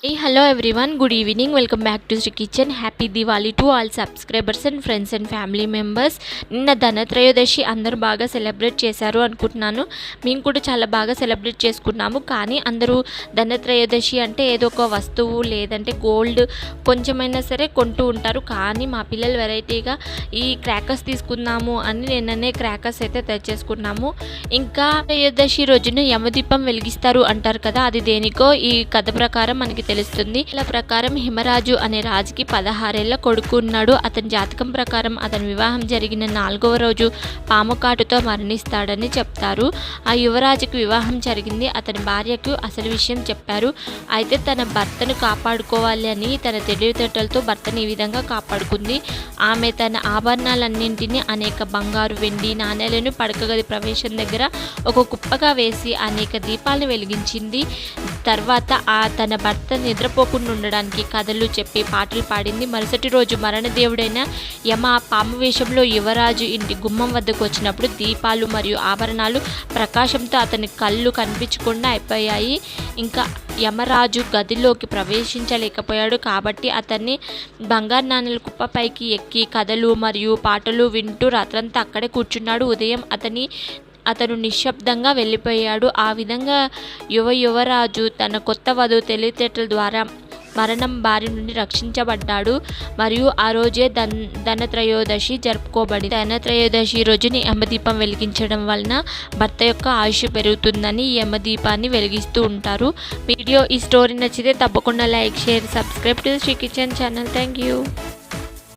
Hey, hello everyone. Good evening. Welcome back to Sri Kitchen. Happy Diwali to all subscribers and friends and family members. నిన్న ధనత్రయోదశి అందరూ బాగా celebrate చేశారు అనుకుంటున్నాను. మేము కూడా చాలా బాగా సెలబ్రేట్ చేసుకున్నాము. కానీ అందరూ ధనత్రయోదశి అంటే ఏదో ఒక వస్తువు లేదంటే గోల్డ్ కొంచెమైనా సరే కొంటూ ఉంటారు. కానీ మా పిల్లలు వెరైటీగా ఈ క్రాకర్స్ తీసుకుందాము అని నిన్ననే క్రాకర్స్ అయితే తెచ్చేసుకున్నాము. ఇంకా త్రయోదశి రోజున యమదీపం వెలిగిస్తారు అంటారు కదా, అది దేనికో ఈ కథ ప్రకారం మనకి తెలుస్తుంది. ఇలా ప్రకారం హిమరాజు అనే రాజుకి 16 ఏళ్ల కొడుకు ఉన్నాడు. అతని జాతకం ప్రకారం అతని వివాహం జరిగిన 4వ రోజు పాము కాటుతో మరణిస్తాడని చెప్తారు. ఆ యువరాజుకి వివాహం జరిగింది. అతని భార్యకు అసలు విషయం చెప్పారు. అయితే తన భర్తను కాపాడుకోవాలి అని తన తెలివితేటలతో భర్తను ఈ విధంగా కాపాడుకుంది. ఆమె తన ఆభరణాలన్నింటినీ అనేక బంగారు వెండి నాణేలను పడకగది ప్రవేశం దగ్గర ఒక కుప్పగా వేసి అనేక దీపాలను వెలిగించింది. తర్వాత తన భర్త నిద్రపోకుండా ఉండడానికి కథలు చెప్పి పాటలు పాడింది. మరుసటి రోజు మరణదేవుడైన యమ పాము వేషంలో యువరాజు ఇంటి గుమ్మం వద్దకు వచ్చినప్పుడు దీపాలు మరియు ఆభరణాలు ప్రకాశంతో అతని కళ్ళు కనిపించకుండా అయిపోయాయి. ఇంకా యమరాజు గదిలోకి ప్రవేశించలేకపోయాడు. కాబట్టి అతన్ని బంగారు నాణేల కుప్పపైకి ఎక్కి కథలు మరియు పాటలు వింటూ రాత్రంతా అక్కడే కూర్చున్నాడు. ఉదయం అతను నిశ్శబ్దంగా వెళ్ళిపోయాడు. ఆ విధంగా యువరాజు తన కొత్త వధువు తెలివితేటల ద్వారా మరణం బారి నుండి రక్షించబడ్డాడు. మరియు ఆ రోజే ధనత్రయోదశి జరుపుకోబడింది. ధనత్రయోదశి రోజుని యమదీపం వెలిగించడం వలన భర్త యొక్క ఆయుష్ పెరుగుతుందని ఈ యమదీపాన్ని వెలిగిస్తూ ఉంటారు. ఈ స్టోరీ నచ్చితే తప్పకుండా like, share, subscribe to Sri kitchen channel. Thank you.